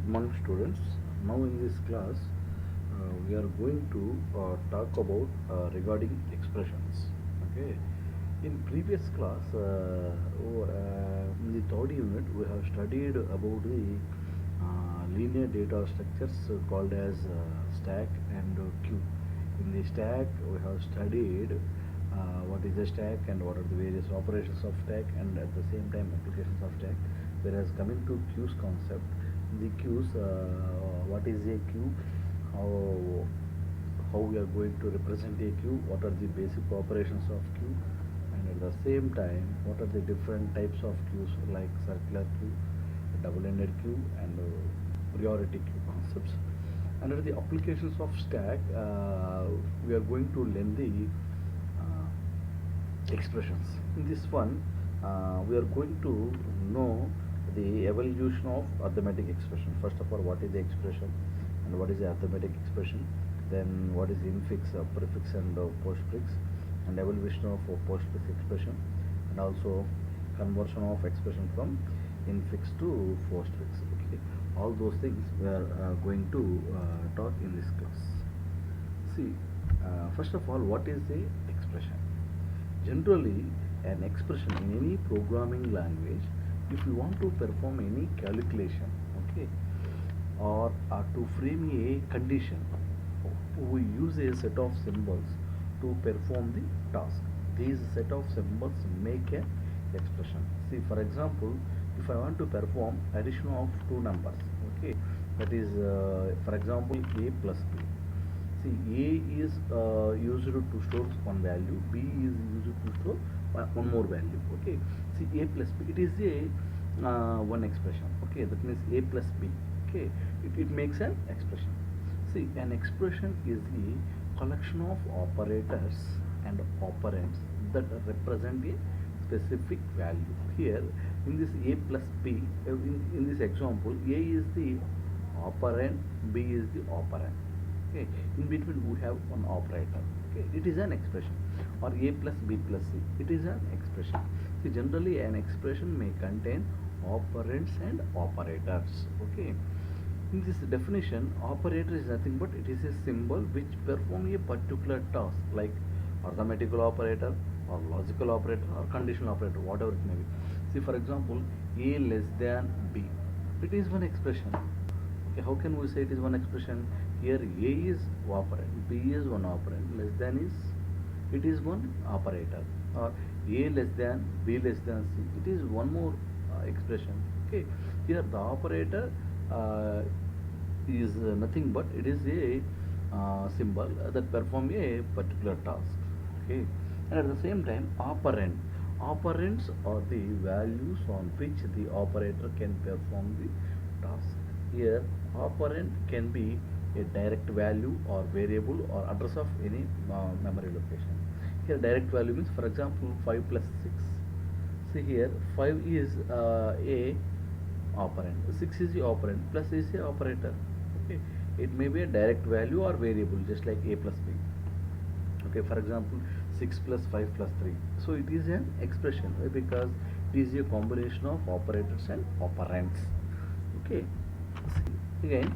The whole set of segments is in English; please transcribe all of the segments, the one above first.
Good morning, students. Now in this class, we are going to talk about regarding expressions. Okay. In previous class, in the third unit, we have studied about the linear data structures called as stack and queue. In the stack, we have studied what is a stack and what are the various operations of stack, and at the same time applications of stack. Whereas coming to queues concept, the queues, what is a queue, how how we are going to represent a queue, what are the basic operations of queue, and at the same time what are the different types of queues like circular queue, double-ended queue, and priority queue concepts. Under the applications of stack, we are going to learn the expressions. In this one, we are going to know the evolution of arithmetic expression. First of all, what is the expression and what is the arithmetic expression, then what is infix, prefix, and postfix, and evolution of postfix expression, and also conversion of expression from infix to postfix. Okay, all those things we are going to talk in this class. See, first of all, what is the expression? Generally, an expression in any programming language, if you want to perform any calculation, okay, or to frame a condition, we use a set of symbols to perform the task. These set of symbols make an expression. See, for example, if I want to perform addition of two numbers, okay, that is, for example, a plus b. See, A is used to store one value, B is used to store one more value. Okay. See, A plus B, it is a one expression. Okay, that means A plus B. Okay, it makes an expression. See, an expression is a collection of operators and operands that represent a specific value. Here, in this A plus B, in this example, A is the operand, B is the operand. Okay, in between we have one operator. Okay, it is an expression. Or a plus b plus c, it is an expression. See, generally an expression may contain operands and operators. Okay, in this definition, operator is nothing but it is a symbol which perform a particular task, like arithmetical operator or logical operator or conditional operator, whatever it may be. See, for example, a less than b, it is one expression. Okay, how can we say it is one expression? Here A is operand, B is one operand, less than is, it is one operator. Or A less than, B less than C, it is one more expression. Okay, here the operator is nothing but it is a symbol that perform a particular task. Okay, and at the same time operand. Operands are the values on which the operator can perform the task. Here, operand can be a direct value or variable or address of any memory location. Here, direct value means, for example, 5 plus 6. See here, 5 is a operand, 6 is the operand, plus is a operator. Okay, it may be a direct value or variable, just like a plus b. Okay, for example, 6 plus 5 plus 3. So it is an expression because it is a combination of operators and operands. Okay, again,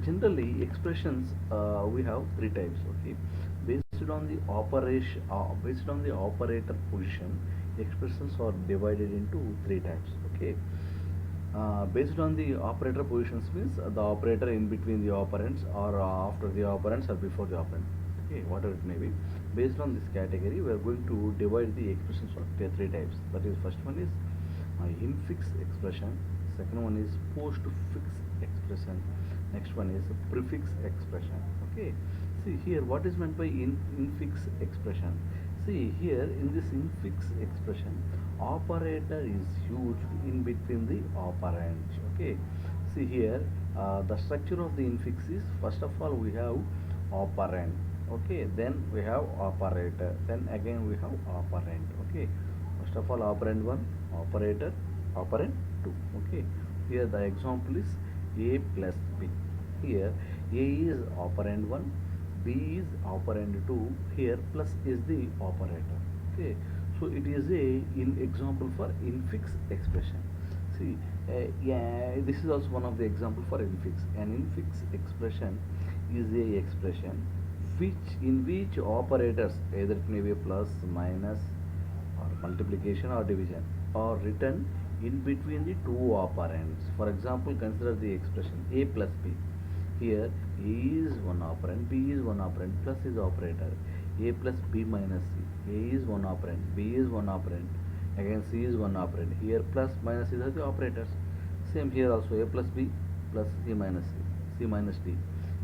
generally expressions we have three types. Okay, based on the operation, based on the operator position, expressions are divided into three types. Okay, based on the operator positions means the operator in between the operands or after the operands or before the operand. Okay, whatever it may be. Based on this category, we are going to divide the expressions of three types. That is, first one is infix expression, second one is postfix expression, next one is prefix expression. Okay, see here what is meant by infix expression. See here in this infix expression, operator is used in between the operands. Okay, see here the structure of the infix is, first of all we have operand. Okay, then we have operator, then again we have operand. Okay, first of all operand 1, operator, operand 2. Okay, here the example is a plus b. Here a is operand 1, b is operand 2, here plus is the operator. Okay, so it is a in example for infix expression. See, Yeah, this is also one of the example for infix. An infix expression is a expression which operators, either it may be plus, minus, or multiplication or division, are written in between the two operands. For example, consider the expression a plus b. Here a is one operand, b is one operand, plus is operator. A plus b minus c. A is one operand, b is one operand, again c is one operand. Here plus minus is the operators. Same here also, a plus b plus c minus c, c minus d.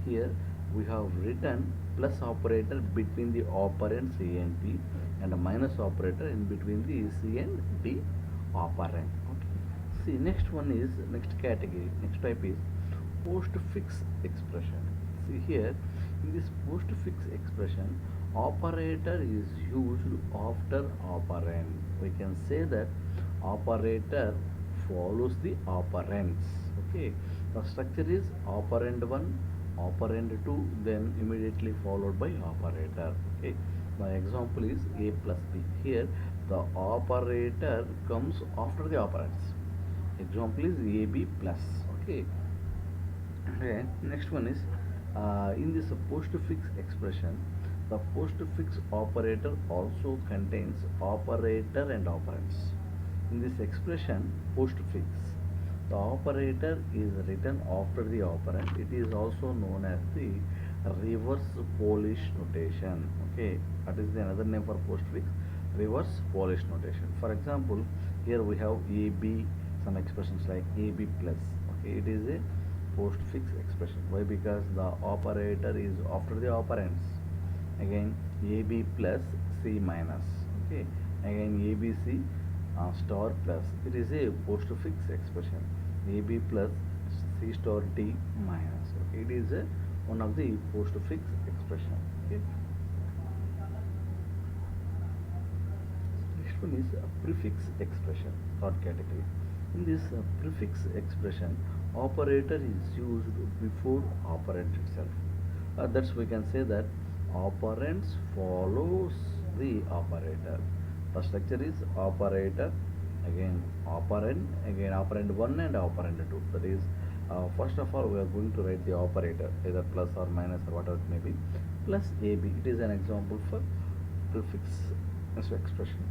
Here we have written plus operator between the operand c and b, and a minus operator in between the c and d operand. Okay. See, next one is, next category, next type is postfix expression. See here, in this postfix expression, operator is used after operand. We can say that operator follows the operands. Okay, the structure is operand 1, operand 2, then immediately followed by operator. Okay, my example is a plus b. Here the operator comes after the operands. Example is ab plus. Okay. Okay, next one is, in this postfix expression, the postfix operator also contains operator and operands. In this expression, postfix, the operator is written after the operand. It is also known as the reverse Polish notation. Okay, that is the another name for postfix, reverse Polish notation. For example, here we have AB, some expressions like AB plus. Okay, it is a postfix expression. Why? Because the operator is after the operands. Again AB plus C minus. Okay. Again ABC star plus. It is a postfix expression. AB plus C star D minus. Okay. It is a one of the postfix expression. Okay. Next one is a prefix expression, third category. In this prefix expression, operator is used before operand itself. That's we can say that operands follows the operator. The structure is operator, again operand, again operand 1 and operand 2. That is, first of all we are going to write the operator, either plus or minus or whatever it may be, plus AB. It is an example for prefix expression.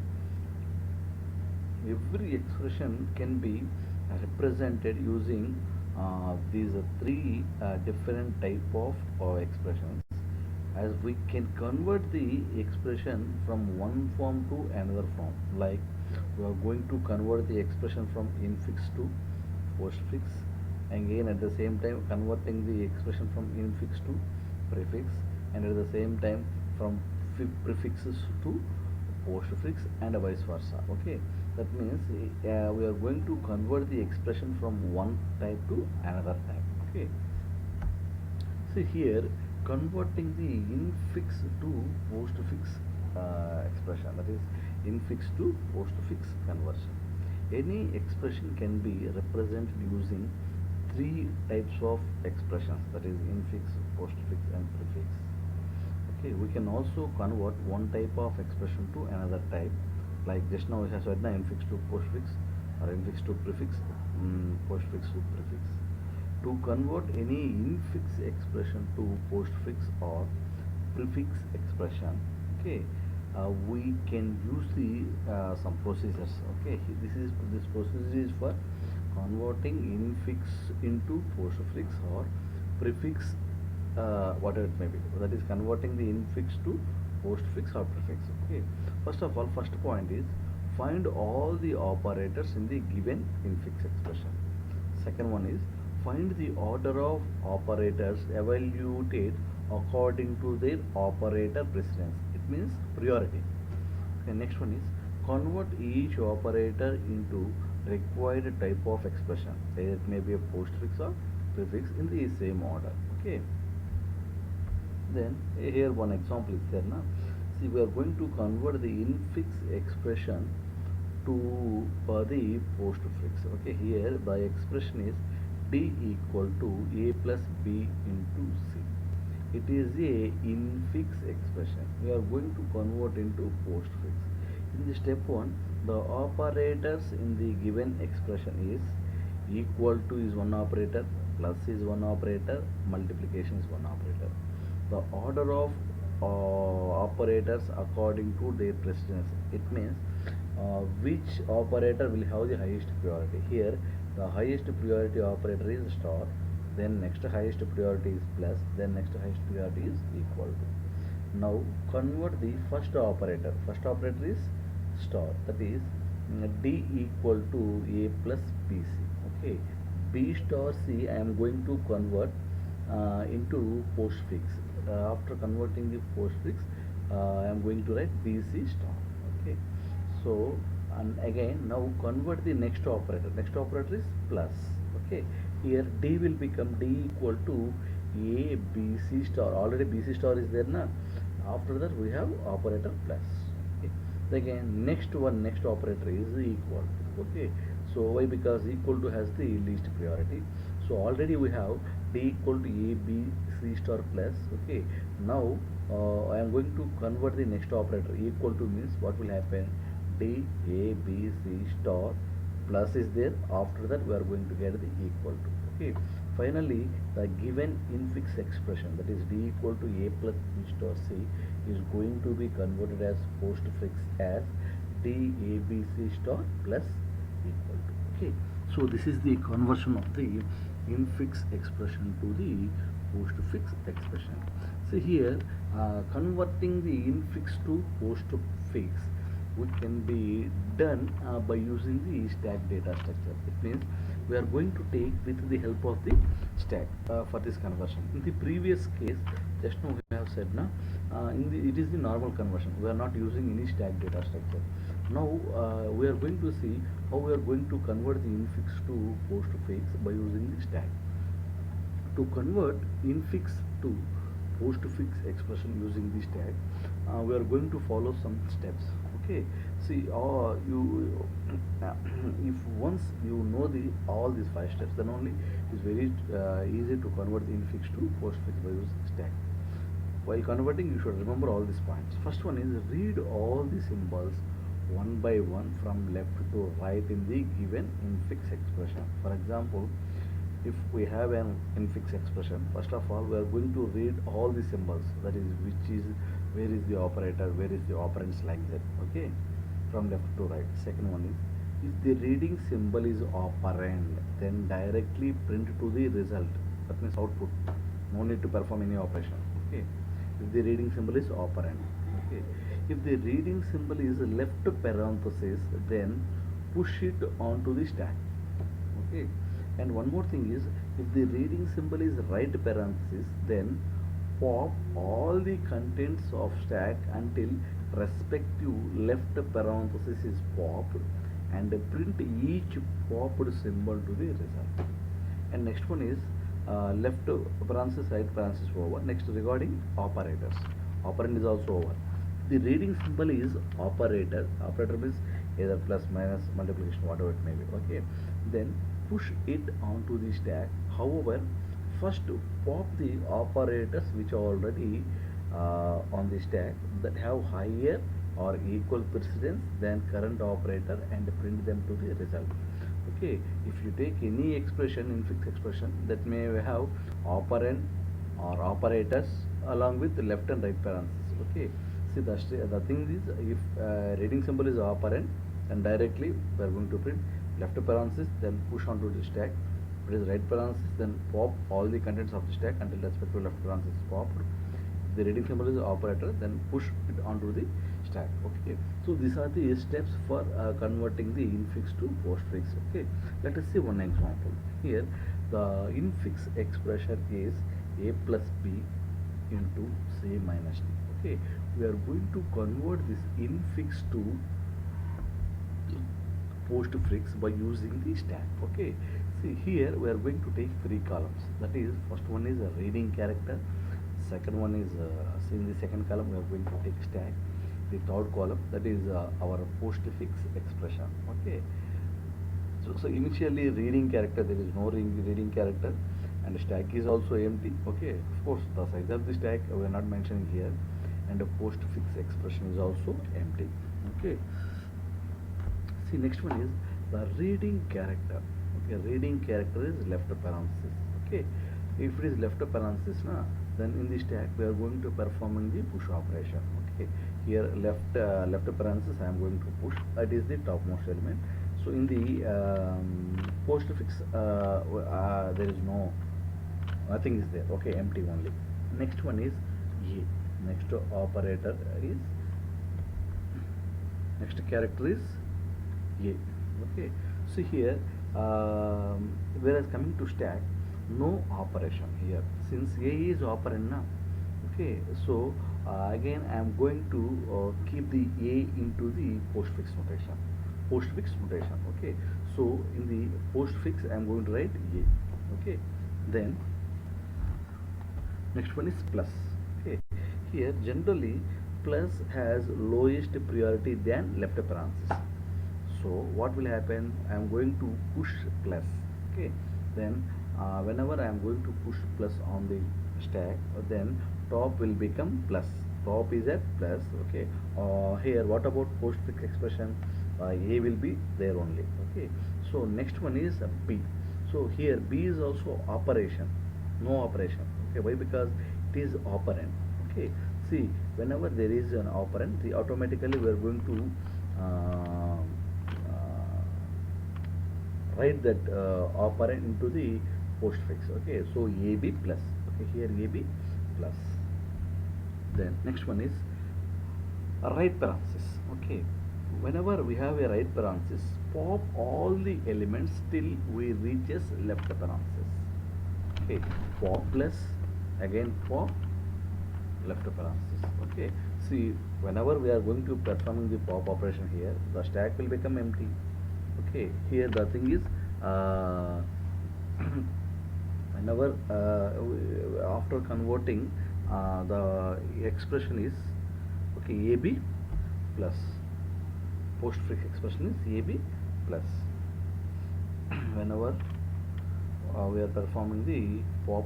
Every expression can be represented using these three different type of expressions, as we can convert the expression from one form to another form. Like, we are going to convert the expression from infix to postfix, again at the same time converting the expression from infix to prefix, and at the same time from prefixes to postfix, and vice versa. Okay, that means we are going to convert the expression from one type to another type. Okay, see here, converting the infix to postfix expression, that is infix to postfix conversion. Any expression can be represented using three types of expressions, that is infix, postfix, and prefix. Okay, we can also convert one type of expression to another type, like just now we have said na, infix to postfix or infix to prefix, postfix to prefix. To convert any infix expression to postfix or prefix expression, okay, we can use the some procedures. Okay, this procedure is for converting infix into postfix or prefix, whatever it may be, that is converting the infix to postfix or prefix. Okay, first of all, first point is find all the operators in the given infix expression. Second one is find the order of operators evaluated according to their operator precedence. It means priority. Okay, next one is convert each operator into required type of expression. It may be a postfix or prefix in the same order. Okay. Then here one example is there now. See, we are going to convert the infix expression to the postfix. Okay, here the expression is d equal to a plus b into c. It is a infix expression. We are going to convert into postfix. In the step 1, the operators in the given expression is equal to is one operator, plus is one operator, multiplication is one operator. The order of operators according to their precedence. It means which operator will have the highest priority. Here the highest priority operator is star, then next highest priority is plus, then next highest priority is equal to. Now convert the first operator. First operator is star, that is D equal to A plus BC. Okay, B star C I am going to convert into postfix. After converting the postfix, I am going to write BC star. Okay, so and again now convert the next operator. Next operator is plus. Okay, here D will become D equal to A B C star. Already BC star is there now. After that we have operator plus. Okay, again next operator is equal to. Okay, so why? Because equal to has the least priority. So already we have D equal to A B C star plus. Okay, now I am going to convert the next operator. Equal to means what will happen? D A B C star plus is there. After that we are going to get the equal to. Okay, finally the given infix expression, that is D equal to A plus B star C, is going to be converted as postfix as D A B C star plus equal to. Okay, so this is the conversion of the infix expression to the postfix expression. So here converting the infix to postfix, which can be done by using the stack data structure. It means we are going to take with the help of the stack for this conversion. In the previous case, just now we have said na, it is the normal conversion. We are not using any stack data structure. Now we are going to see how we are going to convert the infix to postfix by using the stack. To convert infix to postfix expression using the stack, we are going to follow some steps. Okay, see you if once you know all these 5 steps, then only it is very easy to convert the infix to postfix by using stack. While converting, you should remember all these points. First one is read all the symbols one by one from left to right in the given infix expression. For example, if we have an infix expression, first of all we are going to read all the symbols, that is where is the operator, where is the operands, like that. Okay, from left to right. Second one is, if the reading symbol is operand, then directly print to the result, that means output, no need to perform any operation. Okay, if the reading symbol is operand. Okay, if the reading symbol is left parenthesis, then push it onto the stack. Okay, and one more thing is, if the reading symbol is right parenthesis, then pop all the contents of stack until respective left parenthesis is popped, and print each popped symbol to the result. And next one is left parenthesis, right parenthesis over. Next, regarding operators, operand is also over. The reading symbol is operator. Operator means either plus, minus, multiplication, whatever it may be. Okay, then push it onto the stack. However, first pop the operators which are already on the stack that have higher or equal precedence than current operator, and print them to the result. Okay, if you take any expression, infix expression, that may have operand or operators along with left and right parentheses. Okay, see the thing is, if reading symbol is operand, then directly we are going to print left parenthesis, then push onto the stack. If it is right parenthesis, then pop all the contents of the stack until respective left parenthesis is popped. If the reading symbol is operator, then push it onto the stack. Okay, so these are the steps for converting the infix to postfix. Okay, let us see one example. Here the infix expression is a plus b into c minus d. Okay, we are going to convert this infix to postfix by using the stack. Okay, see here we are going to take 3 columns. That is, first one is a reading character, second one is see in the second column we are going to take stack, the third column, that is our postfix expression. Okay, so initially reading character, there is no reading character, and stack is also empty. Okay, of course the size of the stack we are not mentioning here, and the postfix expression is also empty. Okay, see next one is the reading character. Okay, reading character is left parenthesis. Okay, if it is left parenthesis na, then in the stack we are going to performing the push operation. Okay, here left parenthesis I am going to push, that is the topmost element. So in the postfix there is no, nothing is there. Okay, empty only. Next one is a. Next operator is, next character is a. Okay, so here whereas coming to stack, no operation here since a is operand now. Okay, so again I am going to keep the a into the postfix notation. Okay, so in the postfix I am going to write a. Okay, then next one is plus. Okay, here generally plus has lowest priority than left parenthesis. So what will happen, I am going to push plus. Okay, then whenever I am going to push plus on the stack, then top will become plus, top is at plus. Okay, here what about postfix expression, a will be there only. Okay, so next one is b. So here b is also operation, no operation. Okay, why? Because it is operand. Okay, see, whenever there is an operand, the automatically we are going to write that operand into the postfix. Okay, so ab plus. Okay, here ab plus. Then next one is a right parenthesis. Okay, whenever we have a right parenthesis, pop all the elements till we reaches left parenthesis. Okay, pop plus, again pop, left parenthesis. Okay, see, whenever we are going to performing the pop operation here, the stack will become empty. Okay, here the thing is whenever after converting the expression is, okay, ab plus, postfix expression is ab plus. Whenever we are performing the pop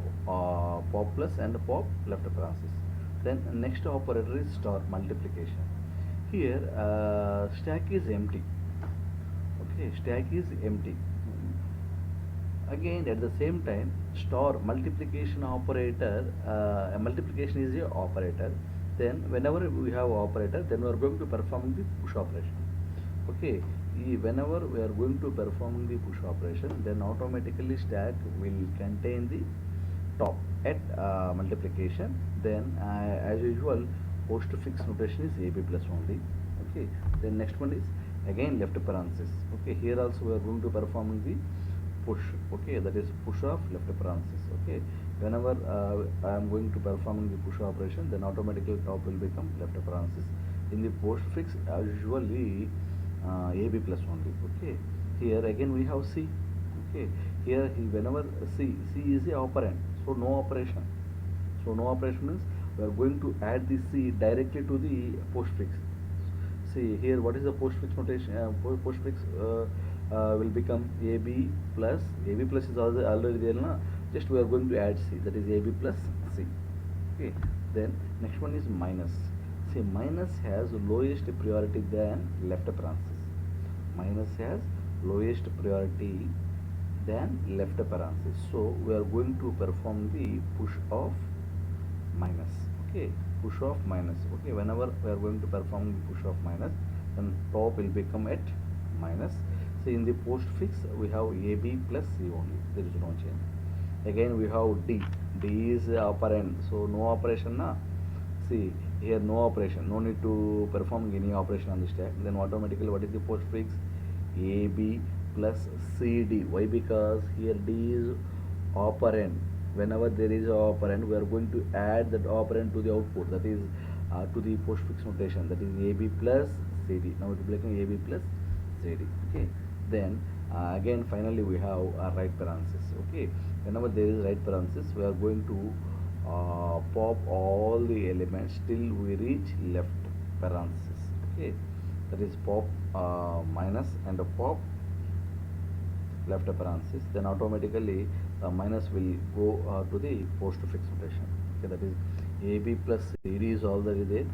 plus and pop left parenthesis, then next operator is star multiplication. Here stack is empty. Okay, stack is empty. Again at the same time, star multiplication operator, multiplication is a operator. Then whenever we have operator, then we are going to perform the push operation. Okay, whenever we are going to perform the push operation, then automatically stack will contain the top at multiplication. Then as usual, postfix notation is ab plus only. Okay, then next one is again left parenthesis. Okay, here also we are going to perform the push. Okay, that is push of left parenthesis. Okay, whenever I am going to perform the push operation, then automatically top will become left parenthesis. In the postfix as usually ab plus only. Okay, here again we have c. Okay, here whenever c is a operand, so no operation. So no operation means we are going to add the c directly to the postfix. See here, what is the postfix notation? Postfix will become ab plus. Ab plus is already there, na? Just we are going to add c, that is ab plus c. Okay, then next one is minus. See, minus has lowest priority than left parenthesis. Minus has lowest priority than left parenthesis. So we are going to perform the push of minus. Okay, push of minus. Okay, whenever we are going to perform the push of minus, then top will become at minus. So in the postfix we have ab plus c only, there is no change. Again we have d. D is operand, so no operation na. See here, no operation, no need to perform any operation on the stack. Then automatically what is the postfix? ab plus cd. Why? Because here d is operand. Whenever there is a operand, we are going to add that operand to the output, that is to the postfix notation, that is ab plus cd. Now it is becoming ab plus cd. Okay, then again finally we have a right parenthesis. Okay, whenever there is right parenthesis, we are going to pop all the elements till we reach left parenthesis. Okay, that is pop minus and pop left parenthesis. Then automatically minus will go to the postfix notation. Okay, that is ab plus cd is already there.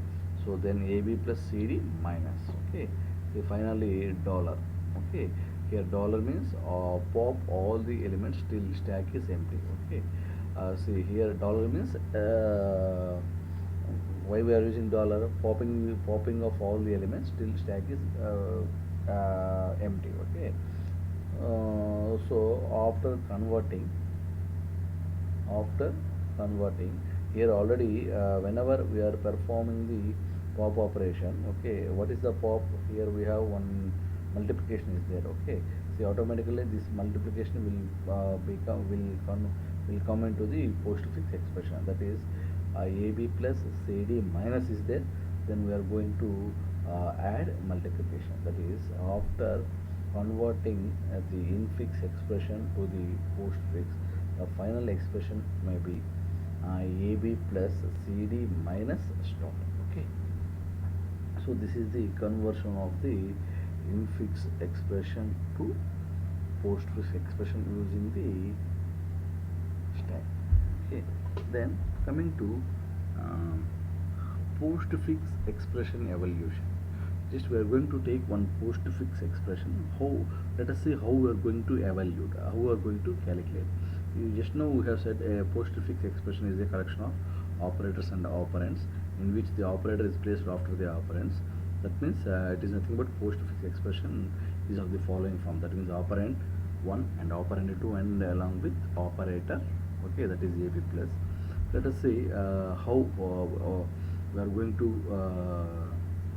So then ab plus cd minus. Okay, so finally dollar. Okay, Here dollar means pop all the elements till stack is empty. Okay. See here dollar means why we are using dollar, popping of all the elements till stack is empty. Okay. So after converting here already, whenever we are performing the pop operation, okay, what is the pop? Here we have one multiplication is there. Okay, see automatically this multiplication will come into the postfix expression, that is AB plus CD minus is there, then we are going to add multiplication, that is after converting the infix expression to the postfix, the final expression may be AB plus CD minus star. Okay, so this is the conversion of the infix expression to postfix expression using the stack. Okay, then coming to postfix expression evaluation. Just we are going to take one postfix expression. How, let us see how we are going to evaluate, how we are going to calculate. You just know we have said a postfix expression is a collection of operators and operands in which the operator is placed after the operands. That means it is nothing but postfix expression is of the following form. That means operand 1 and operand 2 and along with operator. Okay, that is AB plus. Let us see how we are going to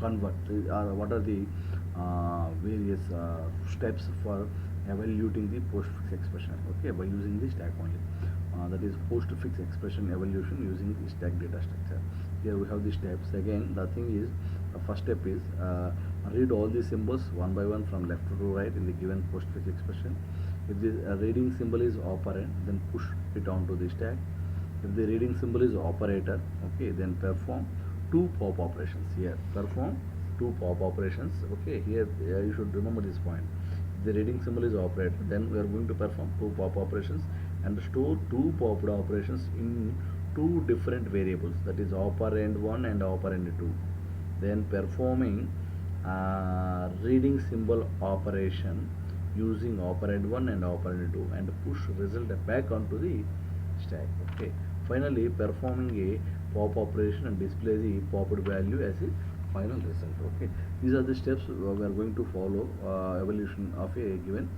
convert, what are the various steps for evaluating the postfix expression. Okay, by using the stack only. That is postfix expression evaluation using the stack data structure. Here we have the steps. Again, the thing is, the first step is read all the symbols one by one from left to right in the given postfix expression. If the reading symbol is operand, then push it onto the stack. If the reading symbol is operator, okay, then perform two pop operations. Here perform two pop operations. Okay, here you should remember this point. If the reading symbol is operator, then we are going to perform two pop operations and store two popped operations in two different variables, that is operand 1 and operand 2. Then performing reading symbol operation using operand 1 and operand 2 and push result back onto the stack. Okay, finally performing a pop operation and display the popped value as a final result. Okay, these are the steps we are going to follow evaluation of a given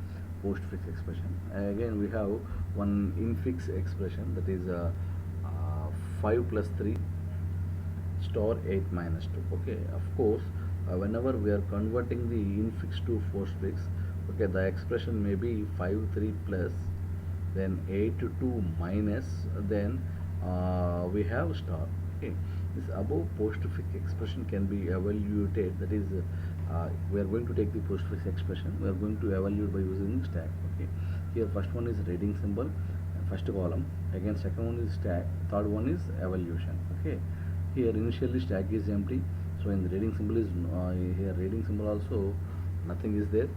postfix expression. Again, we have one infix expression, that is 5 plus 3 star 8 minus 2. Okay, of course, whenever we are converting the infix to postfix, okay, the expression may be 5 3 plus then 8 to 2 minus, then we have star. Okay, this above postfix expression can be evaluated, that is we are going to take the postfix expression, we are going to evaluate by using stack. Okay, here first one is reading symbol, first column, again second one is stack, third one is evaluation. Okay, here initially stack is empty, so in the reading symbol is here reading symbol also nothing is there.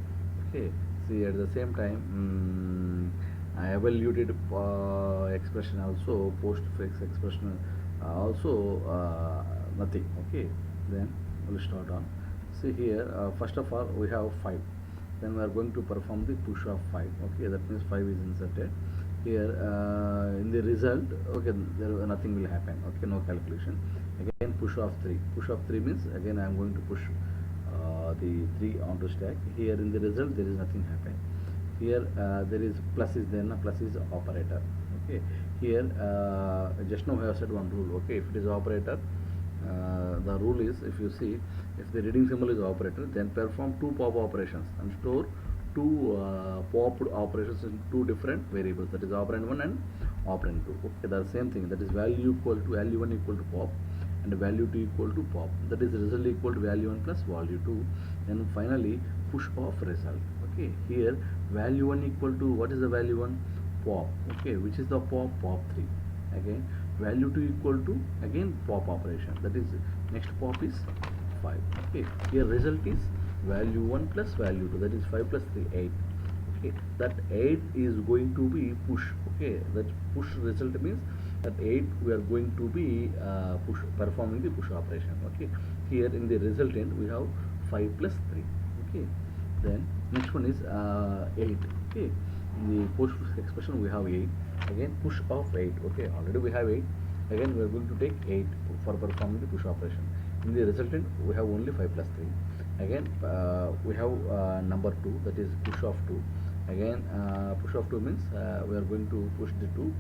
Okay, see at the same time evaluated expression also, postfix expression also nothing. Okay, then we'll start on. See here, first of all we have 5, then we are going to perform the push of 5. Okay, that means 5 is inserted here in the result. Okay, there nothing will happen. Okay, no calculation. Again push of 3, push of 3 means again I am going to push the 3 onto stack. Here in the result there is nothing happen. Here there is plus is there, plus is operator. Okay, here just now I have said one rule. Okay, if it is operator, the rule is, if you see, if the reading symbol is operator, then perform two pop operations and store two popped operations in two different variables, that is operand 1 and operand 2. Okay, the same thing, that is value equal to value 1 equal to pop and value 2 equal to pop, that is result equal to value 1 plus value 2. Then finally push of result. Okay, here value 1 equal to, what is the value 1? Pop. Okay, which is the pop? Pop 3. Again value 2 equal to again pop operation, that is next pop is 5. Okay, here result is value 1 plus value 2, that is 5 plus 3 8. Okay, that 8 is going to be push. Okay, that push result means that 8 we are going to be performing the push operation. Okay, here in the resultant we have 5 plus 3. Okay, Then next one is 8. Okay, in the post expression we have 8. Again push of 8. Okay, already we have 8. Again we are going to take 8 for performing the push operation. In the resultant we have only 5 plus 3. Again we have number 2, that is push of 2. Again push of 2 means we are going to push the 2,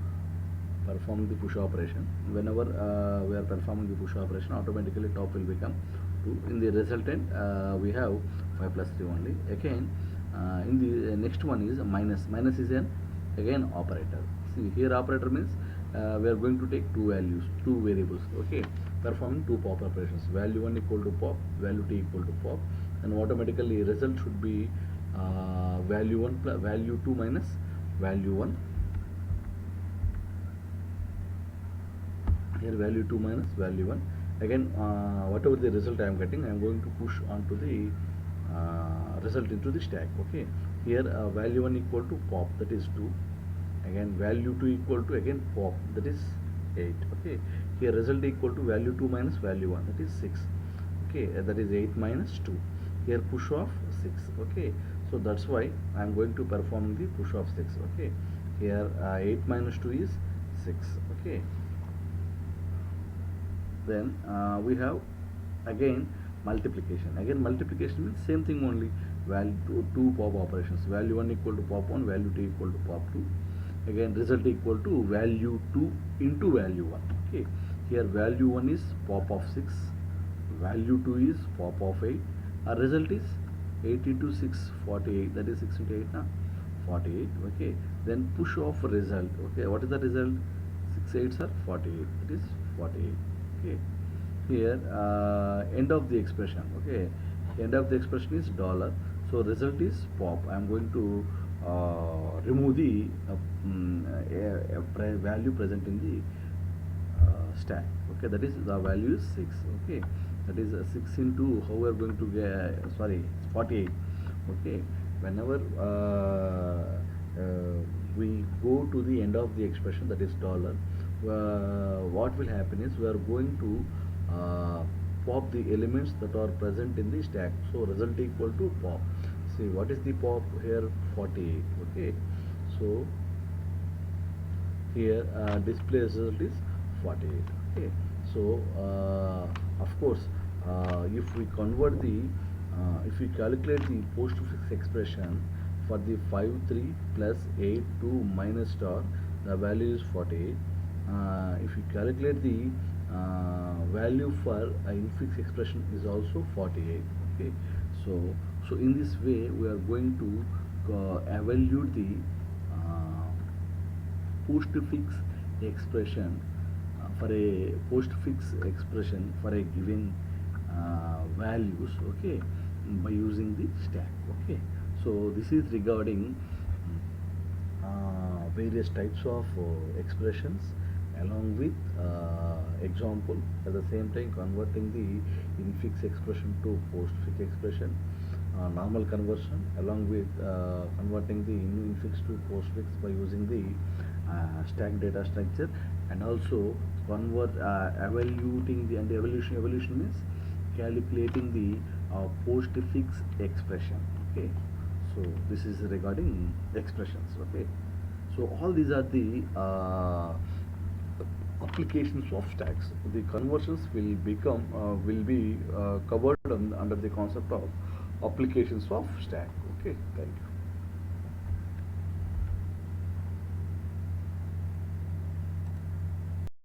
perform the push operation. Whenever we are performing the push operation, automatically top will become 2. In the resultant we have 5 plus 3 only. Again in the next one is minus. Minus is an again operator. See here operator means we are going to take two values, two variables. Okay, performing two pop operations. Value 1 equal to pop, value t equal to pop, and automatically result should be value 1 plus value 2 minus value 1. Here value 2 minus value 1. Again whatever the result I am getting, I am going to push onto the result into the stack. Okay, here value 1 equal to pop, that is 2. Again value 2 equal to again pop, that is 8. Okay, here result equal to value 2 minus value 1, that is 6. Okay, that is 8 minus 2. Here push of 6. Okay, so that's why I am going to perform the push of 6. Okay, here 8 minus 2 is 6. Okay, then we have again multiplication. Again multiplication means same thing only, value two pop operations. Value 1 equal to pop 1, value 2 equal to pop 2. Again result equal to value 2 into value 1. Okay, here value 1 is pop of 6, value 2 is pop of 8. Our result is 8 into 6, 48, that is 6 into 8 now 48. Okay, then push of result. Okay, what is the result? 6 8s are 48, it is 48. Okay, here end of the expression. Okay, end of the expression is dollar, so result is pop. I am going to remove the value present in the stack. Okay, that is the value is 6. Okay, that is 6 into how we are going to get, sorry, 48. Okay, whenever we go to the end of the expression, that is dollar, what will happen is we are going to pop the elements that are present in the stack. So result equal to pop. See what is the pop here? 48. Okay, so here display result is 48. Okay, so of course if we convert the if we calculate the postfix expression for the 5 3 plus 8 2 minus star, the value is 48. If you calculate the value for infix expression is also 48. Okay, so in this way we are going to evaluate the postfix expression for a postfix expression for a given values. Okay, by using the stack. Okay, so this is regarding various types of expressions along with example, at the same time converting the infix expression to postfix expression, normal conversion along with converting the infix to postfix by using the stack data structure, and also convert evaluating the, and evaluation means calculating the postfix expression. Okay, so this is regarding expressions. Okay, so all these are the applications of stacks. The conversions will become will be covered under the concept of applications of stack. Okay, thank you.